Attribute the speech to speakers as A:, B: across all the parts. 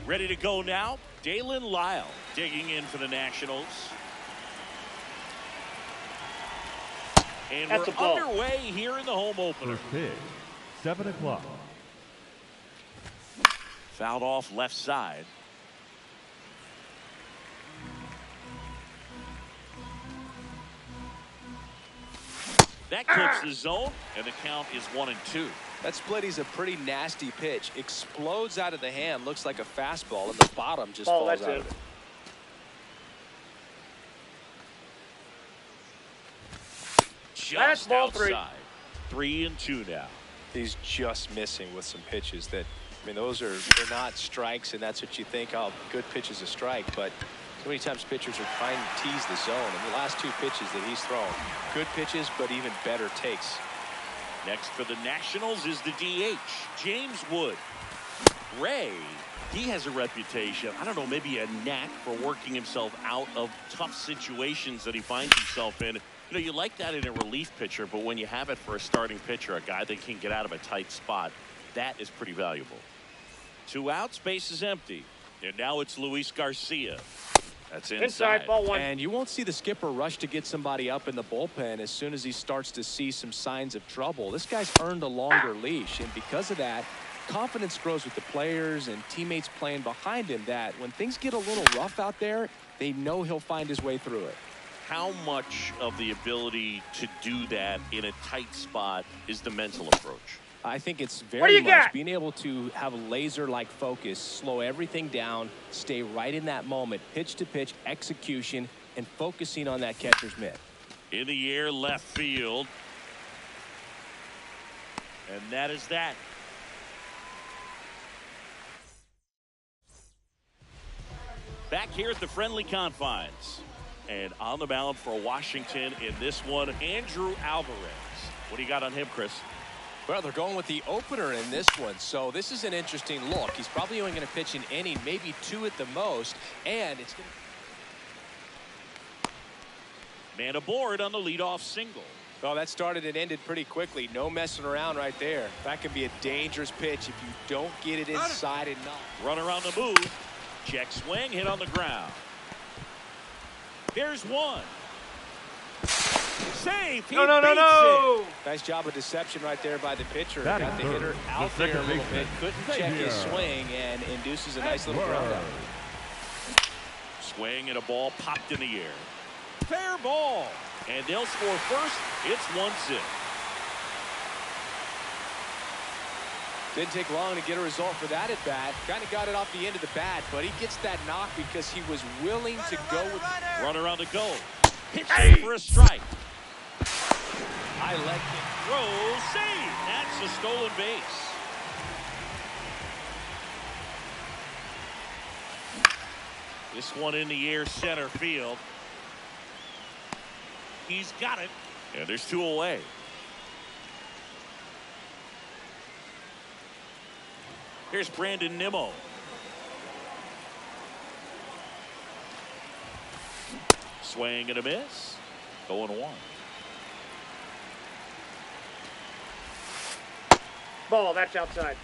A: Ready to go now. Dalen Lyle digging in for the Nationals. And
B: That's
A: we're underway here in the home opener.
C: First pitch, 7 o'clock.
A: Fouled off left side. That clips the zone, and the count is 1-2.
D: That splitty's a pretty nasty pitch. Explodes out of the hand, looks like a fastball, and the bottom just falls out of it.
A: Just
B: ball
A: outside. 3-2 now.
D: He's just missing with some pitches that, I mean, they're not strikes, and that's what you think, oh, good pitch is a strike, but so many times pitchers are trying to tease the zone. And the last two pitches that he's thrown, good pitches, but even better takes.
A: Next for the Nationals is the DH, James Wood. Ray, he has a reputation, I don't know, maybe a knack for working himself out of tough situations that he finds himself in. You know, you like that in a relief pitcher, but when you have it for a starting pitcher, a guy that can get out of a tight spot, that is pretty valuable. 2 outs, base is empty. And now it's Luis Garcia. That's inside.
B: Ball 1.
D: And you won't see the skipper rush to get somebody up in the bullpen as soon as he starts to see some signs of trouble. This guy's earned a longer leash, and because of that, confidence grows with the players and teammates playing behind him, that when things get a little rough out there, they know he'll find his way through it.
A: How much of the ability to do that in a tight spot is the mental approach?
D: I think it's very much being able to have a laser-like focus, slow everything down, stay right in that moment, pitch-to-pitch execution, and focusing on that catcher's mitt.
A: In the air, left field. And that is that. Back here at the friendly confines. And on the mound for Washington in this one, Andrew Alvarez. What do you got on him, Chris?
D: Well, they're going with the opener in this one, so this is an interesting look. He's probably only going to pitch an inning, maybe 2 at the most, and it's going to...
A: Man aboard on the leadoff single.
D: Well, that started and ended pretty quickly. No messing around right there. That can be a dangerous pitch if you don't get it inside and knock.
A: Runner on the move. Check swing, hit on the ground. Here's one. Save.
B: No.
D: Nice job of deception right there by the pitcher.
C: That
D: Got the hitter out there a little bit. Couldn't check his swing and induces a nice little ground out.
A: Swing and a ball popped in the air. Fair ball. And they'll score first. It's 1-0.
D: Didn't take long to get a result for that at bat. Kind of got it off the end of the bat, but he gets that knock because he was willing to go with
A: runner on the go. Hits for a strike.
D: I like it.
A: Throw, save. That's a stolen base. This one in the air, center field. He's got it. And there's 2 away. Here's Brandon Nimmo. Swing and a miss. 0-1.
B: Ball, that's outside.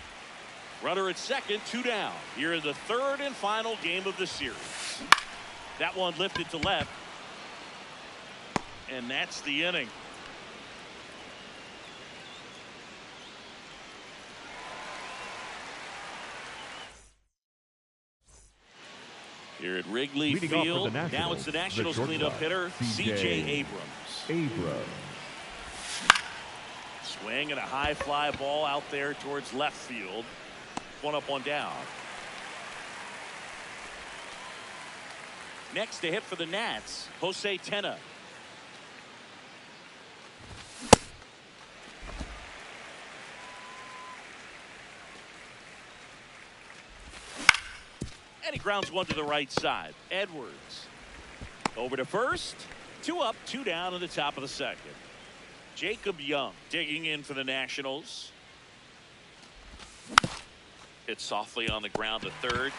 A: Runner at second, 2 down. Here in the 3rd and final game of the series. That one lifted to left. And that's the inning. Here at Wrigley Field, now it's the Nationals cleanup hitter, C.J. Abrams. Swing and a high fly ball out there towards left field. 1 up, 1 down. Next to hit for the Nats, Jose Tena. And he grounds one to the right side. Edwards over to first. 2 up, 2 down in the top of the 2nd. Jacob Young digging in for the Nationals. Hit softly on the ground to 3rd.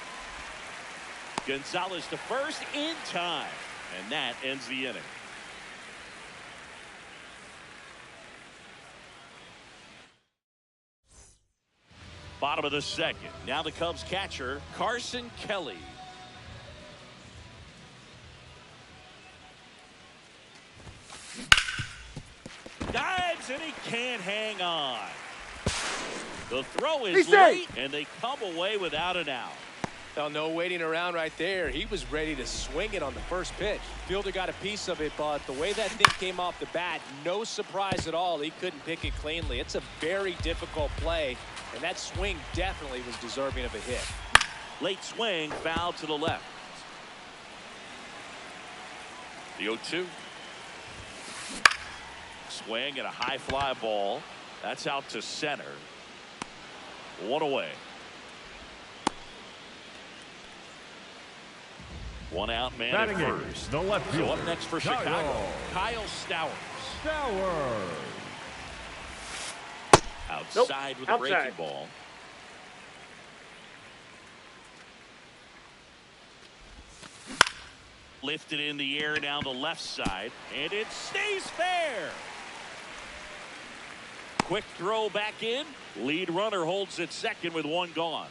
A: Gonzalez to first in time. And that ends the inning. Bottom of the second. Now the Cubs catcher, Carson Kelly. Dives and he can't hang on. The throw is late and they come away without an out.
D: Well, no waiting around right there. He was ready to swing it on the first pitch. Fielder got a piece of it, but the way that thing came off the bat, no surprise at all. He couldn't pick it cleanly. It's a very difficult play, and that swing definitely was deserving of a hit.
A: Late swing, foul to the left. The 0-2. Swing and a high fly ball. That's out to center. One away. One out, man at first.
C: The left fielder.
A: So up next for Chicago, Kyle Stowers. Outside with a breaking ball. Lifted in the air down the left side, and it stays fair. Quick throw back in. Lead runner holds it second with one gone.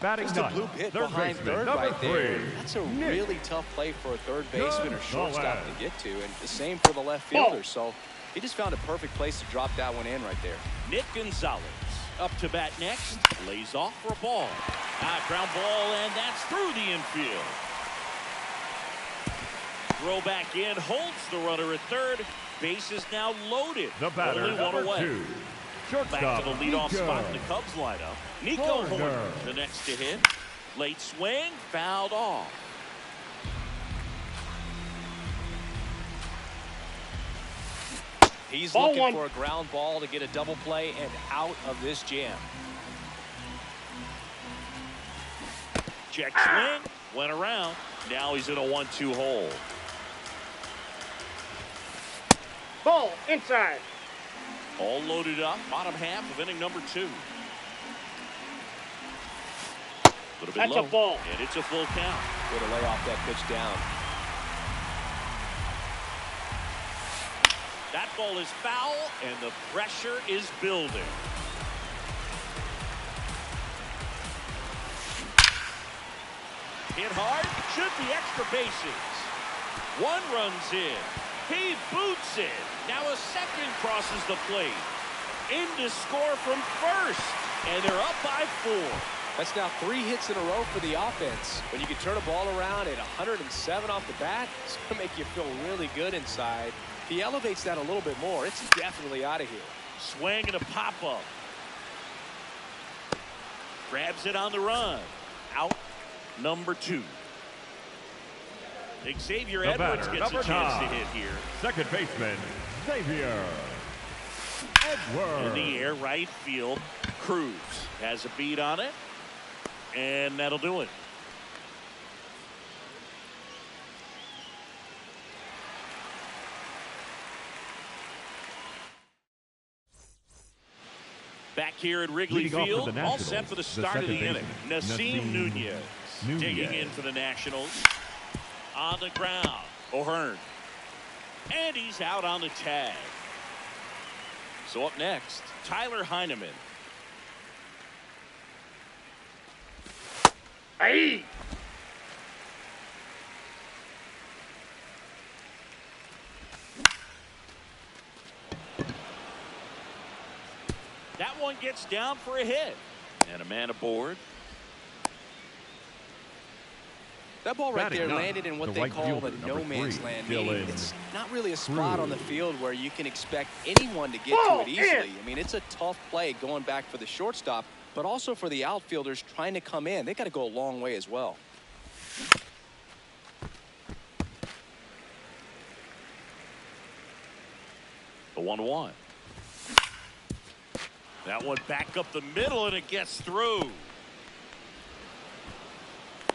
D: Just a bloop hit behind third right there. That's a really tough play for a third baseman or shortstop to get to, and the same for the left fielder. So he just found a perfect place to drop that one in right there.
A: Nick Gonzalez up to bat next. Lays off for a ball. Ground ball, and that's through the infield. Throw back in, holds the runner at third. Base is now loaded.
C: The batter,
A: only one away.
C: 2. Shortstop,
A: back to the leadoff
C: Nico.
A: spot in the Cubs lineup. Nico Horner, the next to hit. Late swing, fouled off.
D: He's looking for a ground ball to get a double play and out of this jam.
A: Check swing, went around. Now he's in a 1-2 hole.
B: Ball inside.
A: All loaded up, bottom half of inning number 2.
B: That's a ball.
A: And it's a full count.
D: Way to lay off that pitch down.
A: That ball is foul, and the pressure is building. Hit hard, should be extra bases. One runs in. He boots it. Now a second crosses the plate. In to score from first, and they're up by 4.
D: That's now 3 hits in a row for the offense. When you can turn a ball around at 107 off the bat, it's going to make you feel really good inside. If he elevates that a little bit more, it's definitely out of here.
A: Swing and a pop-up. Grabs it on the run. Out number 2. Xavier
C: The
A: Edwards
C: batter,
A: gets a
C: number
A: chance
C: 9.
A: to hit here.
C: Second baseman, Xavier Edwards.
A: In the air, right field. Cruz has a beat on it. And that'll do it. Back here at Wrigley
C: Leading off for
A: Field,
C: the
A: all
C: Nationals,
A: set for the
C: the
A: start of
C: second
A: the inning.
C: baseman,
A: Nasim Nunez
C: Nunez.
A: digging in for the Nationals. On the ground, O'Hearn. And he's out on the tag. So up next, Tyler Heineman.
B: Hey!
A: That one gets down for a hit. And a man aboard.
D: That ball right
C: Batting
D: there
C: up,
D: landed in what
C: the
D: they
C: right
D: call
C: fielder,
D: the
C: number
D: no man's
C: 3,
D: land.
C: Dylan
D: Meaning it's not really a spot on the field where you can expect anyone to get to it easily. I mean, it's a tough play going back for the shortstop, but also for the outfielders trying to come in. They got to go a long way as well.
A: The 1-1. That one back up the middle, and it gets through.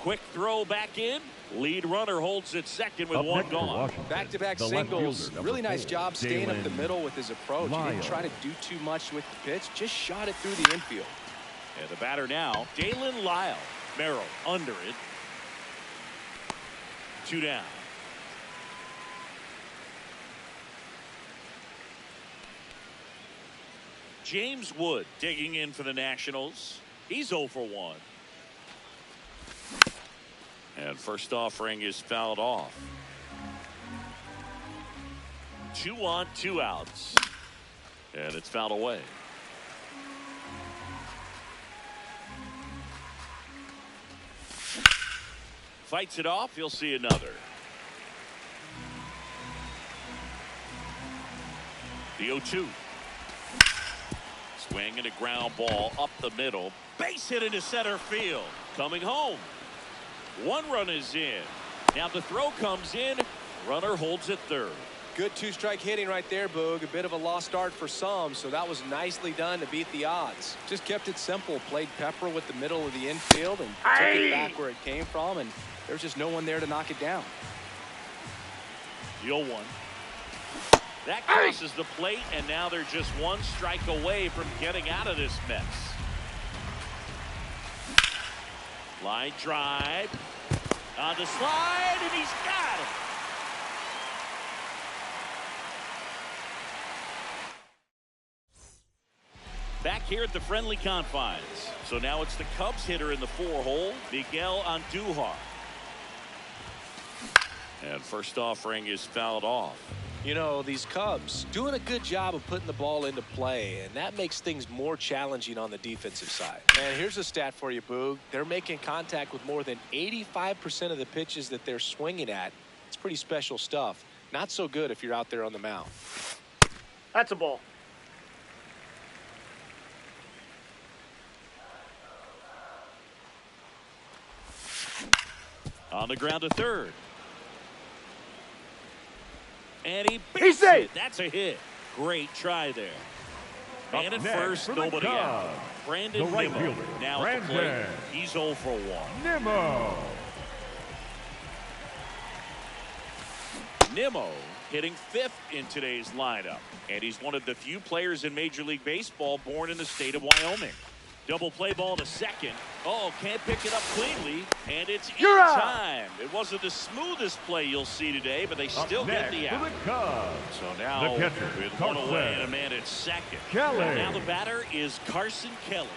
A: Quick throw back in. Lead runner holds it second with
C: Up
A: one
C: next for
A: gone.
C: Washington,
D: Back-to-back
C: the left
D: singles.
C: fielder, number
D: Really nice
C: 4,
D: job staying up the
C: Dalen
D: middle with his approach. He didn't
C: Lyle.
D: try to do too much with the pitch. Just shot it through the infield.
A: And the batter now, Dalen Lyle. Merrill under it. 2 down. James Wood digging in for the Nationals. He's 0 for 1. And first offering is fouled off. 2 on, 2 outs. And it's fouled away. Fights it off. He'll see another. The 0-2. Swing and a ground ball up the middle. Base hit into center field. Coming home. 1 run is in. Now the throw comes in. Runner holds at third.
D: Good 2-strike hitting right there, Boog. A bit of a lost start for some, so that was nicely done to beat the odds. Just kept it simple. Played pepper with the middle of the infield and took it back where it came from, and there's just no one there to knock it down.
A: The 0-1. That crosses the plate, and now they're just 1 strike away from getting out of this mess. Line drive. On the slide, and he's got him. Back here at the friendly confines. So now it's the Cubs hitter in the 4-hole, Miguel Andujar. And first offering is fouled off.
D: You know, these Cubs doing a good job of putting the ball into play, and that makes things more challenging on the defensive side. And here's a stat for you, Boog. They're making contact with more than 85% of the pitches that they're swinging at. It's pretty special stuff. Not so good if you're out there on the mound.
B: That's a ball.
A: On the ground to third. And he beats
B: He's safe.
A: it. That's a hit. Great try there.
C: Up
A: And at
C: next
A: first,
C: for the
A: nobody out.
C: Cubs,
A: Brandon
C: the right
A: Nimmo
C: fielder,
A: now at the plate.
C: Brandon
A: He's 0 for 1.
C: Nimmo.
A: Nimmo hitting 5th in today's lineup. And he's one of the few players in Major League Baseball born in the state of Wyoming. Double play ball to second. Oh, can't pick it up cleanly. And it's in time. It wasn't the smoothest play you'll see today, but they still get the out.
C: For the Cubs,
A: So now,
C: the catcher,
A: with 1 away
C: Carson
A: and a man at second.
C: Kelly.
A: Now the batter is Carson Kelly.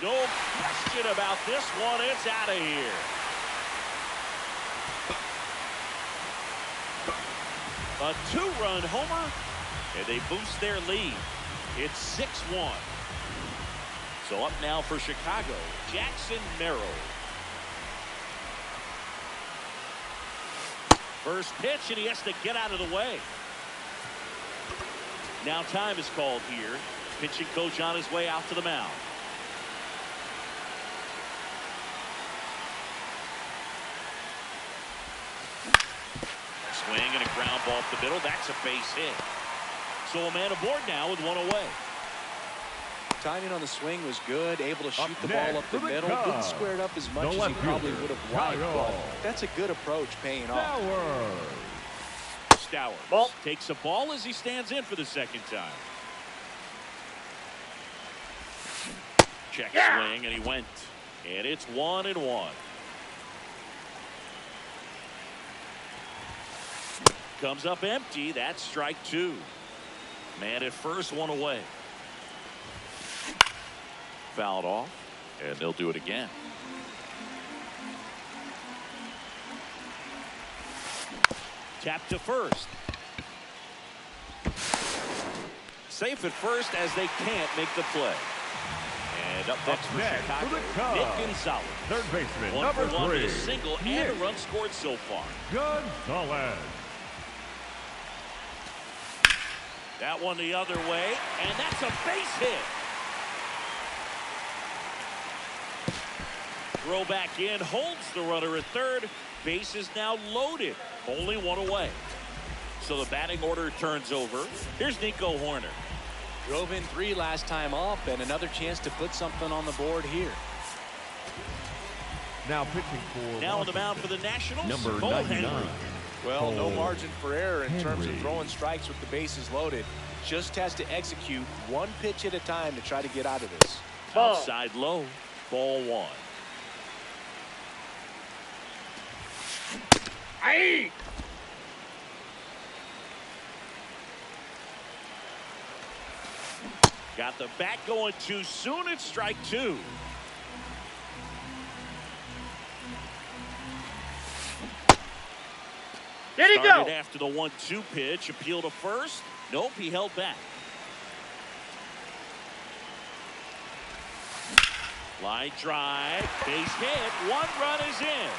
A: No question about this one. It's out of here. A 2-run homer, and they boost their lead. It's 6-1. So up now for Chicago, Jackson Merrill. First pitch, and he has to get out of the way. Now time is called here. Pitching coach on his way out to the mound. Swing and a ground ball up the middle. That's a base hit. So a man aboard now with 1 away.
D: Timing on the swing was good, able to shoot the
C: next
D: ball up the
C: for the
D: middle.
C: Cubs,
D: Didn't square it up as much
C: the
D: as he
C: left
D: probably
C: fielder,
D: would have liked,
C: Kyle
D: but that's a good approach paying off.
C: Stowers.
A: Stowers takes a ball as he stands in for the 2nd time. Check swing, and he went. And it's 1-1. Comes up empty. That's strike 2. Man at first, 1 away. Fouled off, and they'll do it again. Tap to first. Safe at first as they can't make the play. And up next for
C: next
A: Chicago,
C: for the Cubs,
A: Nick Gonzalez.
C: Third baseman,
A: 1
C: number
A: for 1 with
C: 3,
A: a single and a run scored so far.
C: Gonzalez.
A: That one the other way, and that's a base hit. Throw back in, holds the runner at third. Base is now loaded. Only 1 away. So the batting order turns over. Here's Nico Hoerner.
D: Drove in 3 last time up, and another chance to put something on the board here.
C: Now pitching for
A: Now on the mound for the Nationals,
C: number
A: Cole
C: 99.
A: Henry.
D: Well, no
C: Cole
D: margin for error in terms of
C: Henry.
D: throwing strikes with the bases loaded. Just has to execute 1 pitch at a time to try to get out of this.
B: Ball.
A: Outside low, ball 1. Got the bat going too soon. It's strike two.
B: There you
A: Started
B: go.
A: after the 1-2 pitch. Appeal to first. Nope, he held back. Line drive. Base hit. 1 run is in.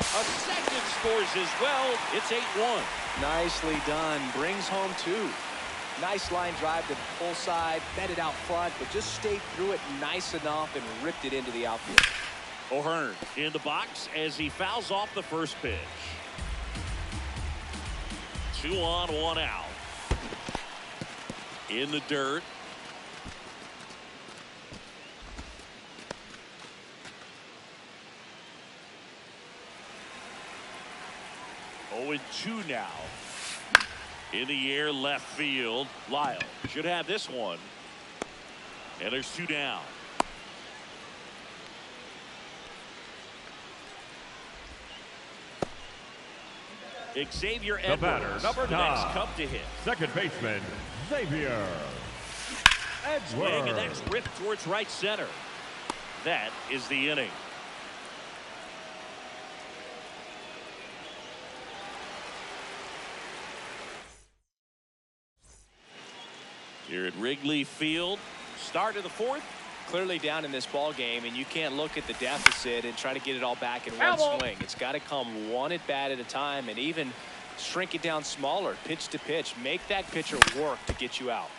A: A second scores as well. It's 8-1.
D: Nicely done. Brings home 2. Nice line drive to the full side. Bet it out front, but just stayed through it nice enough and ripped it into the outfield.
A: O'Hearn in the box as he fouls off the first pitch. 2 on, 1 out. In the dirt. Oh, 2 now. In the air, left field. Lyle should have this one. And there's 2 down. Xavier
C: The batter,
A: Edwards,
C: number
A: the next
C: 9.
A: Cub to hit.
C: Second baseman, Xavier
A: Swing, and
C: Edwards.
A: that's ripped towards right center. That is the inning. Here at Wrigley Field, start of the 4th.
D: Clearly down in this ball game, and you can't look at the deficit and try to get it all back in
B: Foul
D: one
B: ball.
D: swing. It's got to come one at bat at a time, and even shrink it down smaller, pitch to pitch. Make that pitcher work to get you out.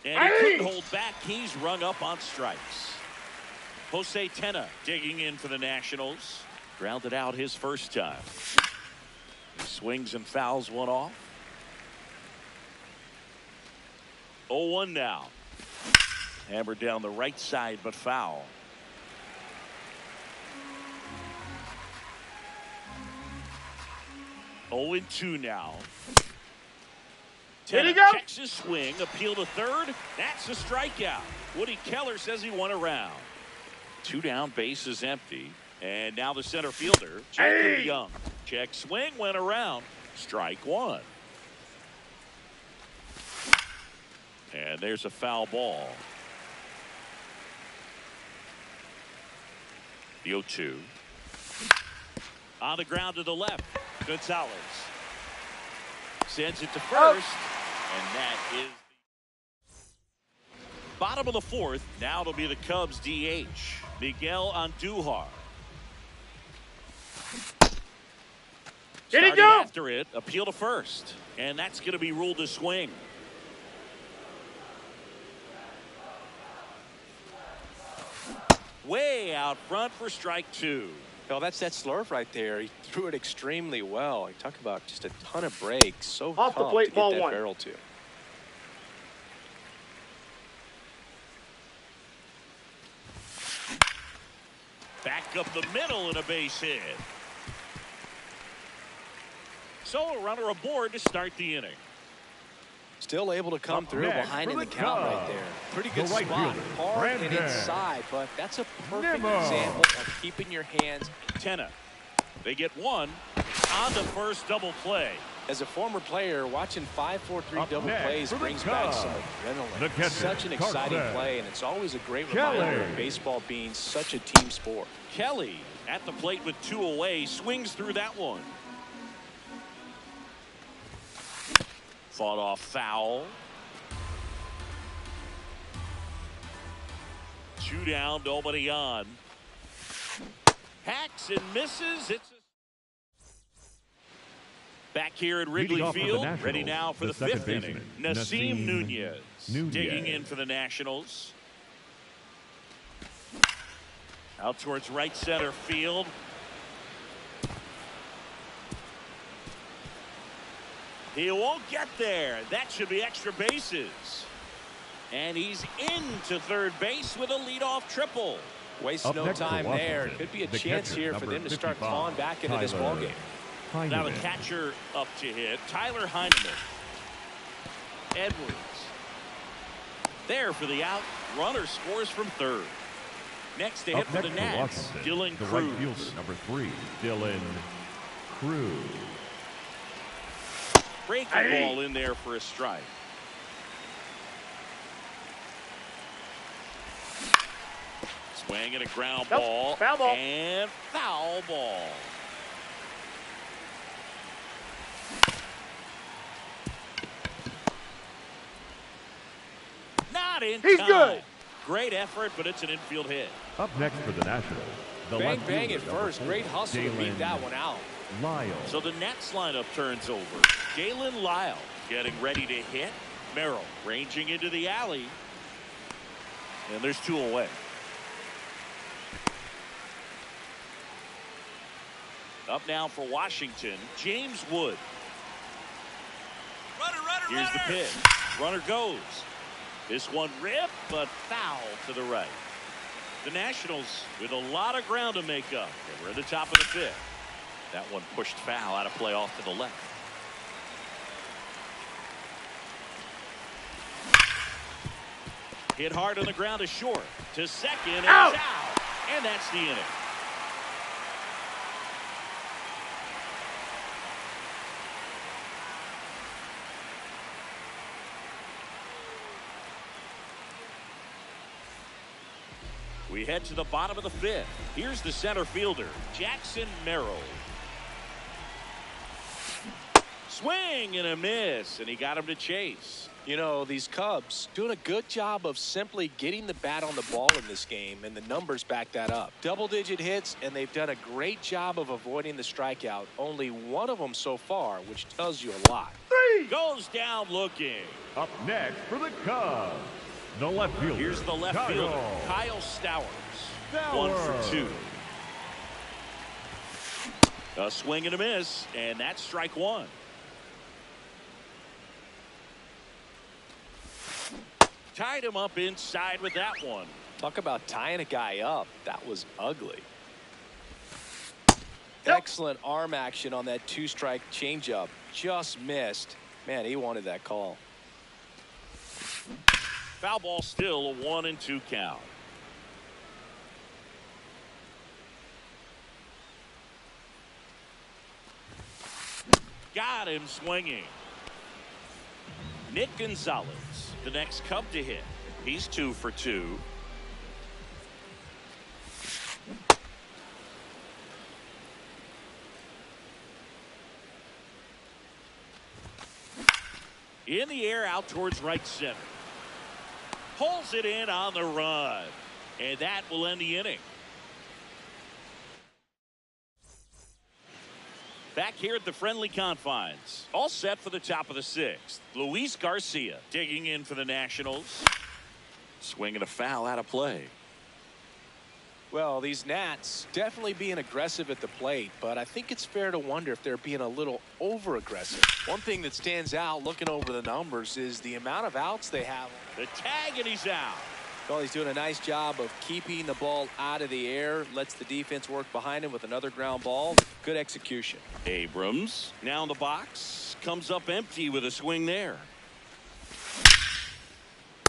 A: And he couldn't hold back. He's rung up on strikes. Jose Tena digging in for the Nationals. Grounded out his first time. He swings and fouls one off. 0-1 now. Hammered down the right side, but foul. Oh, 2 now.
B: Here you
A: Tena
B: go.
A: checks his swing, appeal to third. That's a strikeout. Woody Keller says he won a round. 2 down, base is empty. And now the center fielder, Jacob Young. Check swing, went around. Strike 1. And there's a foul ball. The 0-2. On the ground to the left. Gonzalez sends it to first. And that is the bottom of the 4th. Now it'll be the Cubs DH, Miguel Andujar.
B: Here you
A: Started
B: go.
A: after it, appeal to first. And that's going to be ruled a swing. Way out front for strike 2.
D: Well, that's that slurve right there. He threw it extremely well. You talk about just a ton of breaks. So
B: Off the
D: tough
B: plate,
D: to get
B: ball
D: that
B: 1.
D: barrel to.
A: Back up the middle and a base hit. So a runner aboard to start the inning.
D: Still able to come
C: Up
D: through
C: next
D: behind
C: for
D: in the
C: the
D: count right
C: Cubs,
D: there. Pretty
C: the
D: good
C: right
D: spot.
C: fielder,
D: Hard and
C: Brandon
D: inside, but that's a perfect
C: Nimmo.
D: example of keeping your hands.
A: Tena. They get 1 on the first double play.
D: As a former player, watching 5-4-3
C: Up
D: double
C: next
D: plays
C: for the
D: brings back some
C: Cubs,
D: adrenaline.
C: the catcher,
D: Such an exciting
C: Carson
D: play, and it's always a great
C: Kelly.
D: reminder of baseball being such a team sport.
A: Kelly at the plate with 2 away, swings through that one. Fought off foul. 2 down, nobody on. Hacks and misses. It's back here at Wrigley
C: Leading off for the
A: Field.
C: Nationals,
A: Ready now for
C: the
A: the 5th
C: second
A: inning.
C: baseman,
A: Naseem
C: Naseem
A: Nunez
C: Nunez.
A: digging in for the Nationals. Out towards right center field. He won't get there. That should be extra bases. And he's into third base with a leadoff triple.
D: Waste
C: Up
D: no
C: next for
D: time there.
C: Washington,
D: Could be a
C: the
D: chance
C: catcher,
D: here for
C: number
D: them to start
C: 55,
D: clawing back into this
C: Tyler
D: ball game.
A: Now the
C: Heineman.
A: catcher up to hit. Tyler Heineman. Edwards. There for the out. Runner scores from third. Next to hit for the Nats, Dylan
C: the
A: Cruz.
C: right fielder, number 3, Dylan Cruz.
A: Breaking ball in there for a strike. Swing and a ground ball.
B: Foul ball.
A: And foul ball. Not in
B: He's
A: time.
B: good.
A: Great effort, but it's an infield hit.
C: Up next for the Nationals, the
D: Bang,
C: left
D: bang
C: fielder,
D: at
C: number
D: first.
C: 4,
D: Great hustle to beat
C: Jalen
D: that one out.
C: Lyle.
A: So the Nats lineup turns over. Jalen Lyle getting ready to hit. Merrill ranging into the alley. And there's 2 away. Up now for Washington, James Wood. Here's the pitch. Runner goes. This one ripped, but foul to the right. The Nationals with a lot of ground to make up. And we're at the top of the 5th. That one pushed foul out of play off to the left. Hit hard on the ground to short. To second, and it's out. And that's the inning. We head to the bottom of the 5th. Here's the center fielder, Jackson Merrill. Swing and a miss, and he got him to chase.
D: You know, these Cubs doing a good job of simply getting the bat on the ball in this game, and the numbers back that up. Double-digit hits, and they've done a great job of avoiding the strikeout. Only one of them so far, which tells you a lot.
A: Goes down looking.
C: Up next for the Cubs, the left fielder.
A: Here's the left fielder, Kyle Stowers. 1 for 2. A swing and a miss, and that's strike 1. Tied him up inside with that one.
D: Talk about tying a guy up. That was ugly.
B: Yep.
D: Excellent arm action on that 2-strike changeup. Just missed. Man, he wanted that call.
A: Foul ball, still a 1-2 count. Got him swinging. Nick Gonzalez, the next Cub to hit. He's 2 for 2. In the air, out towards right center. Pulls it in on the run. And that will end the inning. Back here at the friendly confines. All set for the top of the 6th. Luis Garcia digging in for the Nationals. Swinging a foul out of play.
D: Well, these Nats definitely being aggressive at the plate, but I think it's fair to wonder if they're being a little over-aggressive. One thing that stands out looking over the numbers is the amount of outs they have.
A: The tag, and he's out.
D: Well, he's doing a nice job of keeping the ball out of the air, lets the defense work behind him with another ground ball. Good execution.
A: Abrams now in the box, comes up empty with a swing there.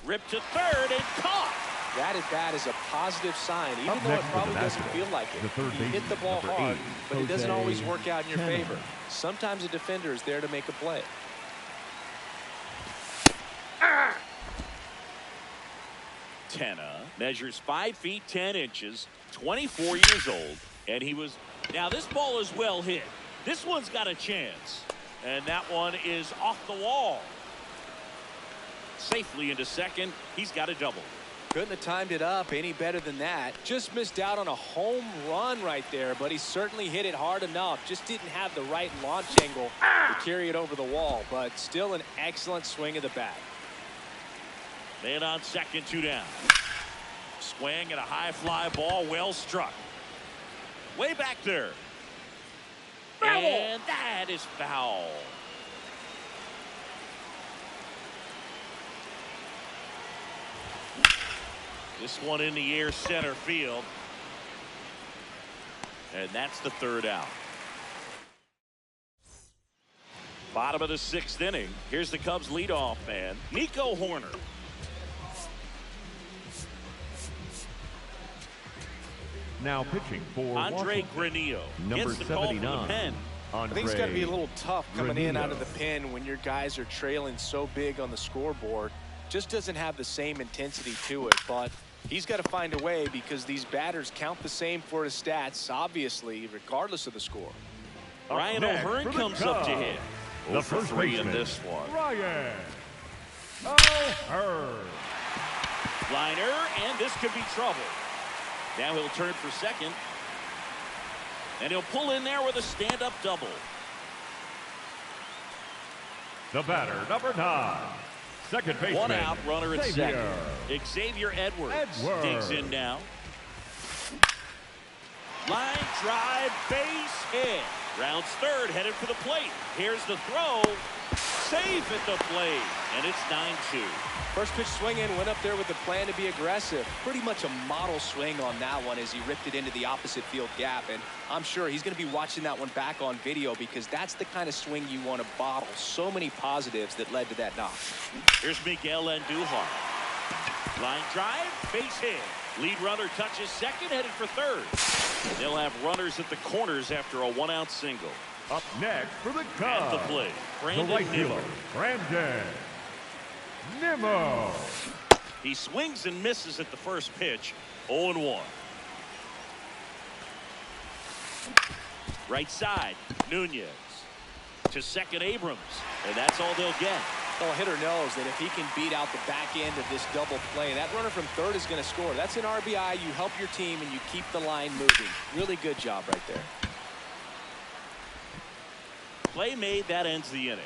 A: Ripped to third and caught.
D: That at bat is a positive sign, even
C: Up
D: though it
C: next for
D: probably
C: the
D: doesn't
C: Nationals,
D: feel like it.
C: the third
D: You hit the
C: baseman,
D: ball
C: number
D: hard,
C: 8,
D: but it doesn't
C: Jose
D: always work out in your
C: Canada.
D: favor. Sometimes a defender is there to make a play.
A: Tenna measures 5 feet 10 inches, 24 years old, and he was. Now this ball is well hit. This one's got a chance, and that one is off the wall. Safely into second. He's got a double.
D: Couldn't have timed it up any better than that. Just missed out on a home run right there, but he certainly hit it hard enough. Just didn't have the right launch angle to carry it over the wall, but still an excellent swing of the bat.
A: Man on second, 2 down. Swing and a high fly ball, well struck. Way back there.
B: Foul.
A: And that is foul. This one in the air, center field. And that's the 3rd out. Bottom of the 6th inning. Here's the Cubs leadoff man, Nico Hoerner.
C: Now pitching for
A: Andre
C: Washington,
A: Granillo
C: number
A: gets the call from the
C: 79.
A: pen.
D: I think it's got to be a little tough coming in out of
C: Granillo.
D: the pen when your guys are trailing so big on the scoreboard. Just doesn't have the same intensity to it, but he's got to find a way because these batters count the same for his stats, obviously, regardless of the score.
A: Ryan
C: next
A: O'Hearn
C: for the
A: comes up to
C: Cubs,
A: hit.
C: the
A: 0 for
C: first
A: 3 in
C: baseman,
A: this one.
C: Ryan O'Hearn.
A: Liner, and this could be trouble. Now he'll turn for second. And he'll pull in there with a stand-up double.
C: The batter, number 9. Second baseman.
A: One out, runner at
C: Xavier.
A: second. Xavier Edwards digs in now. Line drive, base hit. Rounds third, headed for the plate. Here's the throw. Safe at the plate. And it's 9-2.
D: First pitch swinging, went up there with the plan to be aggressive. Pretty much a model swing on that one as he ripped it into the opposite field gap. And I'm sure he's going to be watching that one back on video because that's the kind of swing you want to bottle. So many positives that led to that knock.
A: Here's Miguel Andujar. Line drive, base hit. Lead runner touches second, headed for third. They'll have runners at the corners after a one-out single.
C: Up next for the
A: At
C: Cubs,
A: the plate,
C: the
A: Brandon
C: right
A: Nimmo.
C: fielder, Brandon Nimmo.
A: He swings and misses at the first pitch. 0-1. Right side, Nunez. To second, Abrams. And that's all they'll get.
D: Well, a hitter knows that if he can beat out the back end of this double play, that runner from third is going to score. That's an RBI. You help your team and you keep the line moving. Really good job right there.
A: Play made, that ends the inning.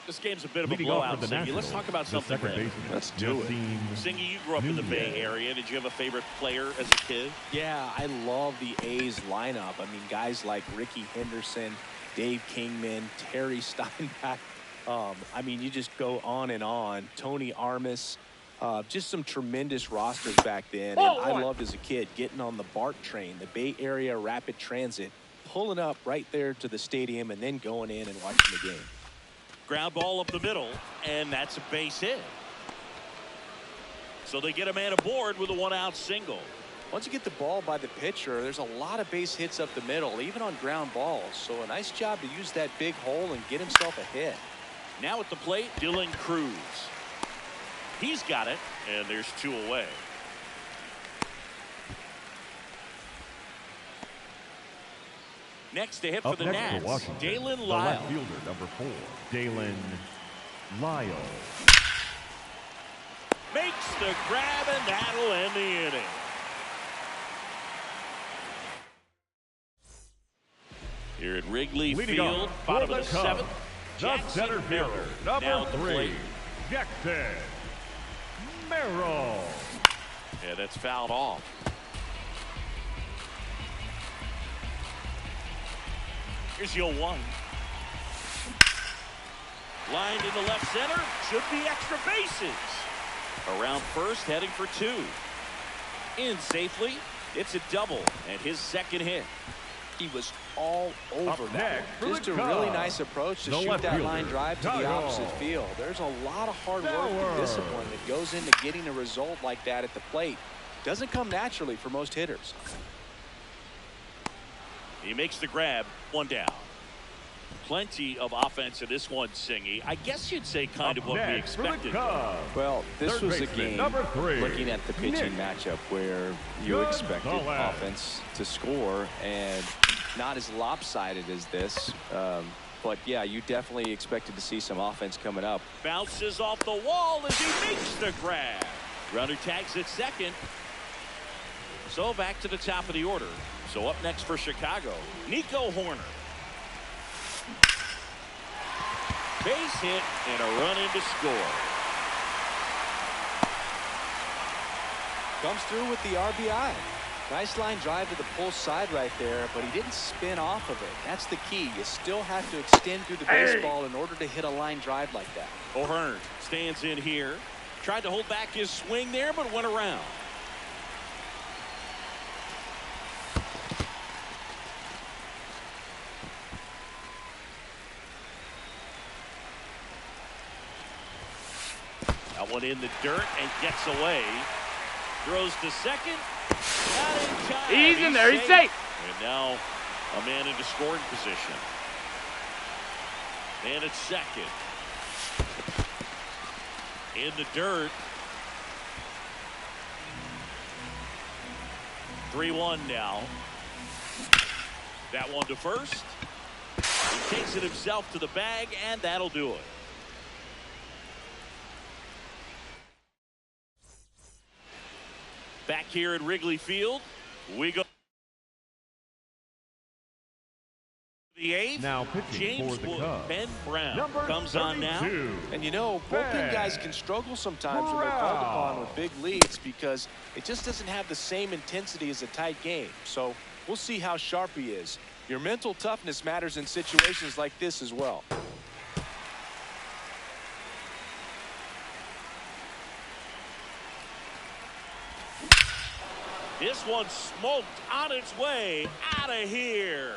A: This game's a bit of a
C: Leading off
A: blowout,
C: for the
A: Singy. Let's
C: Nationals,
A: talk about
C: the
A: something,
C: second
A: Brandon.
C: baseman,
D: Let's do it.
C: Yassine
A: Singy, you grew up in the Bay
C: Nunez.
A: Area. Did you have a favorite player as a kid?
D: Yeah, I love the A's lineup. I mean, guys like Ricky Henderson, Dave Kingman, Terry Steinbach. I mean, you just go on and on. Tony Armas. Just some tremendous rosters back then. And I loved as a kid getting on the BART train, the Bay Area Rapid Transit, pulling up right there to the stadium and then going in and watching the game.
A: Ground ball up the middle, and that's a base hit. So they get a man aboard with a one-out single.
D: Once you get the ball by the pitcher, there's a lot of base hits up the middle, even on ground balls. So a nice job to use that big hole and get himself a hit.
A: Now at the plate, Dylan Cruz. He's got it, and there's 2 away. Next to hit for
C: Up
A: the
C: next
A: Nats,
C: for Washington,
A: Dalen
C: the
A: Lyle.
C: left fielder, number 4, Dalen Lyle.
A: Makes the grab, and that'll end the inning. Here at Wrigley
C: Leading
A: Field,
C: off
A: bottom
C: for
A: of
C: the
A: the
C: Cubs,
A: 7th,
C: the
A: Jackson
C: center fielder,
A: Merrill. Now
C: number
A: at the
C: 3,
A: plate.
C: Jackson Merrill.
A: Yeah, that's fouled off. Here's your 1. Lined in the left center, should be extra bases. Around first, heading for 2. In safely, it's a double, and his second hit.
D: He was all over
C: Up
D: that
C: next
D: one.
C: for
D: Just
C: the
D: a really
C: Cubs,
D: nice approach to
C: the
D: shoot
C: left
D: that
C: fielder,
D: line drive to the
C: Kyle
D: opposite field. There's a lot of hard work and
C: Bauer.
D: discipline that goes into getting a result like that at the plate. Doesn't come naturally for most hitters.
A: He makes the grab, 1 down. Plenty of offense in this one, Singy. I guess you'd say kind of
C: Up
A: what we
C: next for the
A: expected.
C: Cubs,
D: Well, this
C: Third
D: was a
C: baseman,
D: game,
C: number 3,
D: looking at the pitching
C: Nick
D: matchup, where you expected
C: Gonzalez.
D: offense to score and not as lopsided as this. But, yeah, you definitely expected to see some offense coming up.
A: Bounces off the wall as he makes the grab. Runner tags at second. So back to the top of the order. So up next for Chicago, Nico Horner. Base hit and a run in to score.
D: Comes through with the RBI. Nice line drive to the pull side right there, but he didn't spin off of it. That's the key. You still have to extend through the baseball in order to hit a line drive like that.
A: O'Hearn stands in here. Tried to hold back his swing there, but went around. one in the dirt and gets away. Throws to second. Not in time.
B: He's in there. He's safe.
A: And now a man into scoring position. Man at second. In the dirt. 3-1 now. That one to first. He takes it himself to the bag, and that'll do it. Back here at Wrigley Field, we go. The eighth.
C: Now pitching
A: James
C: for the
A: Wood.
C: Cubs.
A: Ben Brown
C: Number
A: comes on now.
C: 32.
D: And you know, bullpen
C: Ben
D: guys can struggle sometimes when they're called upon with big leads because it just doesn't have the same intensity as a tight game. So we'll see how sharp he is. Your mental toughness matters in situations like this as well.
A: This one smoked on its way out of here.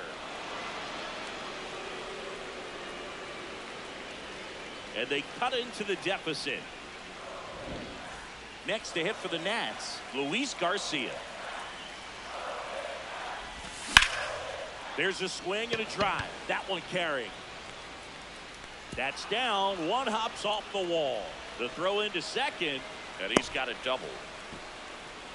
A: And they cut into the deficit. Next to hit for the Nats, Luis Garcia. There's a swing and a drive. That one carrying. That's down. One hops off the wall. The throw into second, and he's got a double.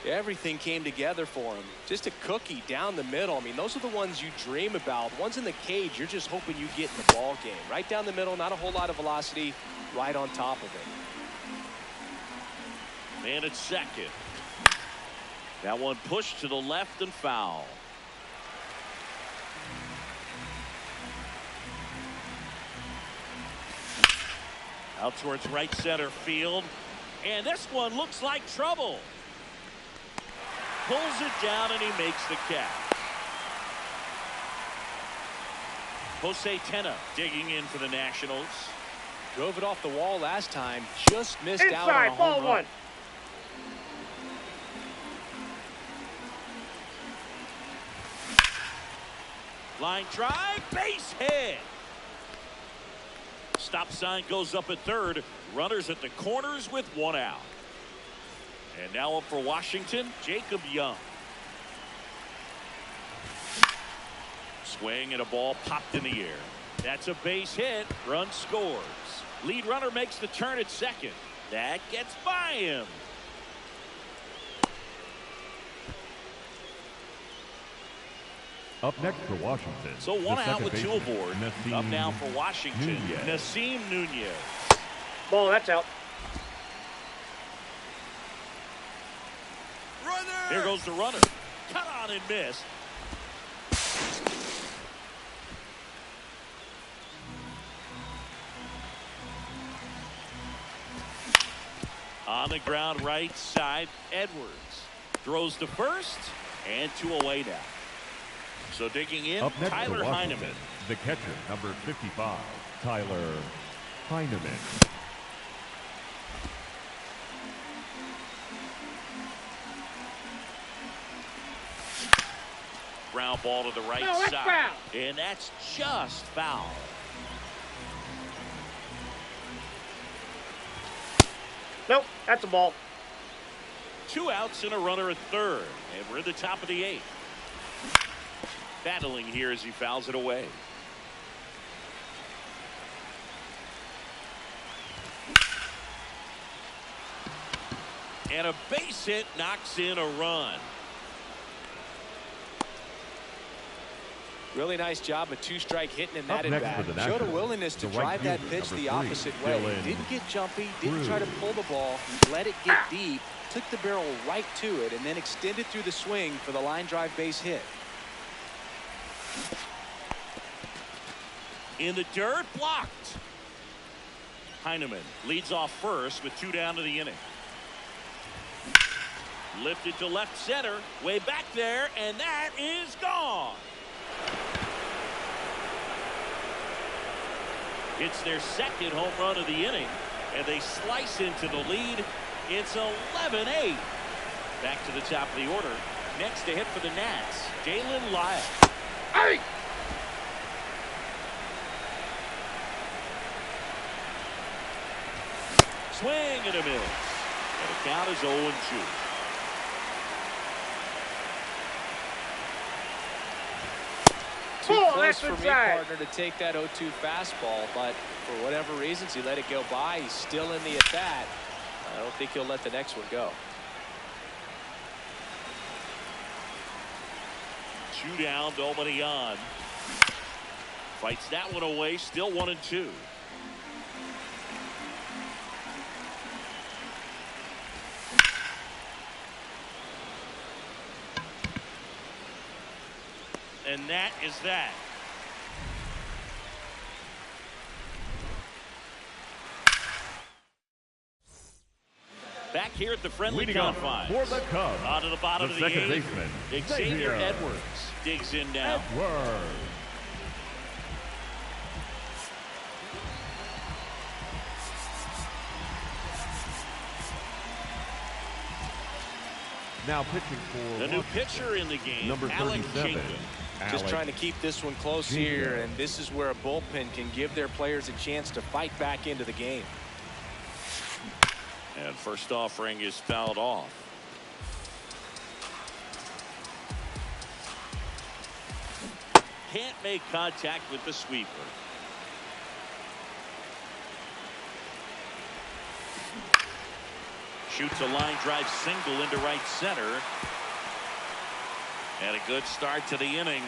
D: Everything came together for him. Just a cookie down the middle. I mean, those are the ones you dream about. Ones in the cage, you're just hoping you get in the ball game. Right down the middle, not a whole lot of velocity, right on top of it.
A: Man at second. That one pushed to the left and foul. Out towards right center field. And this one looks like trouble. Pulls it down and he makes the catch. Jose Tena digging in for the Nationals.
D: Drove it off the wall last time. Just missed out on
B: Inside,
D: a home
B: ball
D: run.
B: one.
A: Line drive, base hit. Stop sign goes up at third. Runners at the corners with one out. And now up for Washington, Jacob Young. Swing and a ball popped in the air. That's a base hit. Run scores. Lead runner makes the turn at second. That gets by him.
C: Up next for Washington.
A: So one
C: the
A: out
C: second
A: with two
C: baseman,
A: aboard.
C: Nasim
A: Up now for Washington,
C: Nunez.
A: Nasim Nunez.
B: Ball, that's out.
A: Here goes the runner. Cut on and missed. On the ground right side, Edwards throws to first and two away now. So digging in,
C: Up next
A: Tyler
C: for Washington,
A: Heineman.
C: the catcher, number 55, Tyler Heineman.
A: Ground ball to the right
B: No, that's
A: side.
B: foul.
A: And that's just foul.
B: Nope, that's a ball.
A: Two outs and a runner at third. And we're in the top of the eighth. Battling here as he fouls it away. And a base hit knocks in a run.
D: Really nice job of two-strike hitting in that
C: Up next
D: at
C: for the
D: bat. Showed a
C: Nationals,
D: willingness to
C: the right
D: drive that
C: fielder,
D: pitch the
C: number 3,
D: opposite way.
C: Dylan
D: Didn't get jumpy, didn't
C: Crews.
D: try to pull the ball, let it get deep, took the barrel right to it, and then extended through the swing for the line drive base hit.
A: In the dirt, blocked. Heineman leads off first with two down to the inning. Lifted to left center, way back there, and that is gone. It's their second home run of the inning, and they slice into the lead. It's 11-8. Back to the top of the order. Next to hit for the Nats, Dalen Lyle.
B: Hey!
A: swing and a miss. And the count is 0-2.
D: Too
B: Oh,
D: close
B: that's
D: for me,
B: inside.
D: partner, to take that 0-2 fastball, but for whatever reasons, he let it go by. He's still in the at-bat. I don't think he'll let the next one go.
A: 2 down, nobody on. Fights that one away, still 1-2. And that is that. Back here at the friendly
C: Leading off
A: confines.
C: for the Cubs,
A: On to the bottom
C: the
A: of the
C: second
A: eighth.
C: baseman,
A: Xavier
C: Xavier
A: Edwards digs in now.
C: Edwards. Now pitching for
A: The new
C: Washington,
A: pitcher in the game,
C: number
A: Alec
C: 37.
A: Jenkins.
D: Just
C: Alex
D: trying to keep this one close here, and this is where a bullpen can give their players a chance to fight back into the game.
A: And first offering is fouled off. Can't make contact with the sweeper. Shoots a line drive single into right center. And a good start to the inning.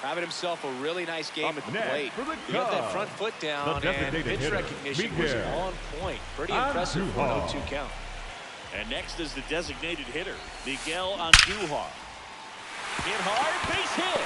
D: Having himself a really nice game
C: Up
D: at the
C: next
D: plate.
C: for the
D: He got that
C: Cubs,
D: front foot down, and
C: designated
D: pitch
C: hitter,
D: recognition was
C: Miguel
D: on point. Pretty impressive for an
C: Andujar.
D: 0-2 count.
A: And next is the designated hitter, Miguel Andujar. Hit hard, base hit.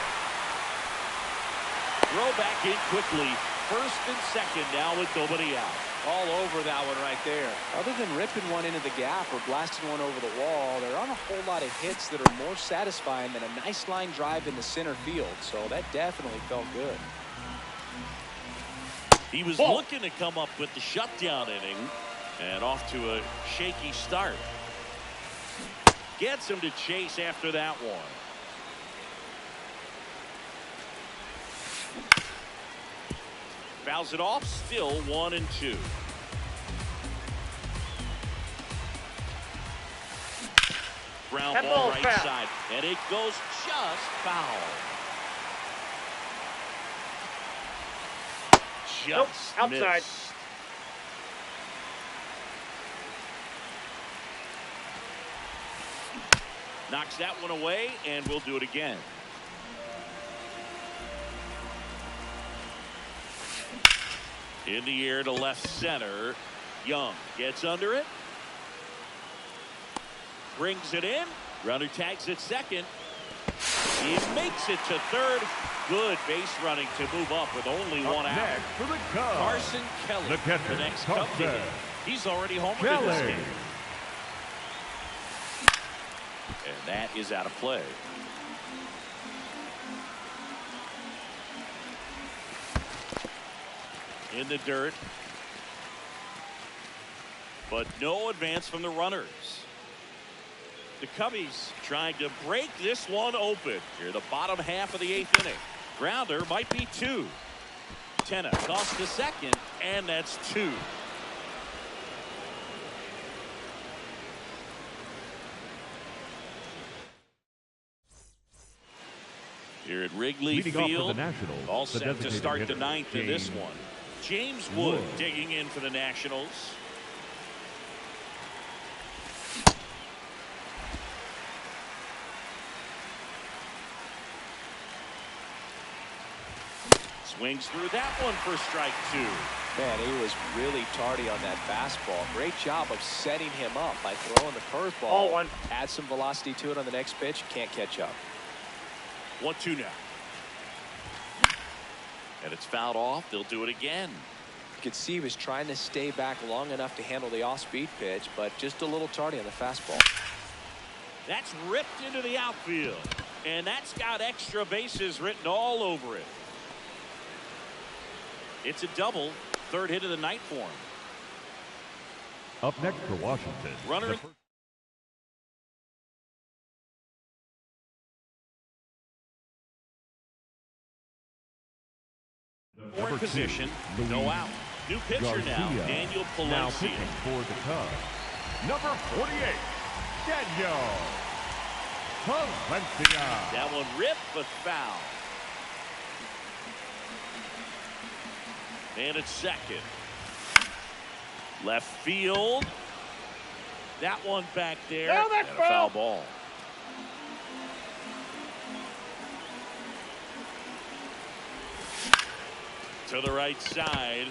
A: Throw back in quickly. First and second now with nobody out.
D: All over that one right there. Other than ripping one into the gap or blasting one over the wall, there aren't a whole lot of hits that are more satisfying than a nice line drive in the center field. So that definitely felt good.
A: He was looking to come up with the shutdown inning, and off to a shaky start. Gets him to chase after that one. Fouls it off, still 1-2. Ground
B: That
A: ball
B: ball's
A: right
B: foul.
A: side, and it goes just foul.
B: Nope,
A: Just
B: outside.
A: missed. Knocks that one away, and we'll do it again. In the air to left center. Young gets under it. Brings it in. Runner tags at second. He makes it to third. Good base running to move up with only
C: Up
A: one out.
C: next for the Cubs,
A: Carson Kelly,
C: the catcher,
A: the next Cub to hit.
C: Carson
A: He's already homered in this
C: Kelly.
A: game. And that is out of play. In the dirt. But no advance from the runners. The Cubbies trying to break this one open. Here, the bottom half of the eighth inning. Grounder might be 2. Tenna tossed to second, and that's 2. Here at Wrigley
C: Leading off for
A: Field,
C: the Nationals,
A: all
C: the
A: set to
C: designated
A: start the
C: hitter,
A: ninth of this
C: James
A: one. James Wood
C: Wood.
A: digging in for the Nationals. Swings through that one for strike 2.
D: Man, he was really tardy on that fastball. Great job of setting him up by throwing the curveball.
B: Ball one.
D: Add some velocity to it on the next pitch. Can't catch up.
A: 1-2 now. And it's fouled off. They'll do it again.
D: You could see he was trying to stay back long enough to handle the off-speed pitch, but just a little tardy on the fastball.
A: That's ripped into the outfield. And that's got extra bases written all over it. It's a double. Third hit of the night for him.
C: Up next for Washington,
A: Runner.
C: the
A: Fourth
C: number 2,
A: position.
C: Luis
A: No out. New pitcher now,
C: Garcia.
A: Daniel
C: Now
A: Palencia.
C: pitching for the Cubs, number 48, Daniel Palencia.
A: That one ripped but foul. And it's second. Left field. That one back there.
B: No, that's
A: and a foul
B: foul.
A: ball. To the right side.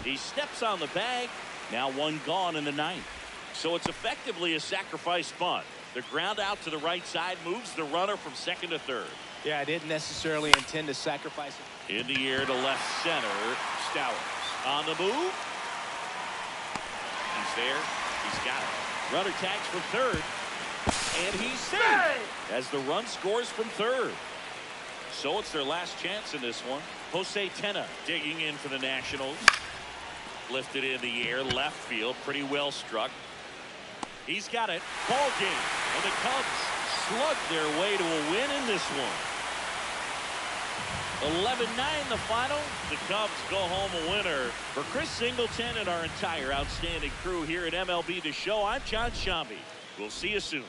A: He steps on the bag. Now one gone in the ninth. So it's effectively a sacrifice bunt. The ground out to the right side moves the runner from second to third.
D: Yeah, I didn't necessarily intend to sacrifice it.
A: In the air to left center. Stowers on the move. He's there. He's got it. Runner tags from third. And he's safe as the run scores from third. So it's their last chance in this one. Jose Tena digging in for the Nationals. Lifted in the air, left field, pretty well struck. He's got it. Ball game. And the Cubs slug their way to a win in this one. 11-9 the final. The Cubs go home a winner. For Chris Singleton and our entire outstanding crew here at MLB The Show, I'm John Shambi. We'll see you soon.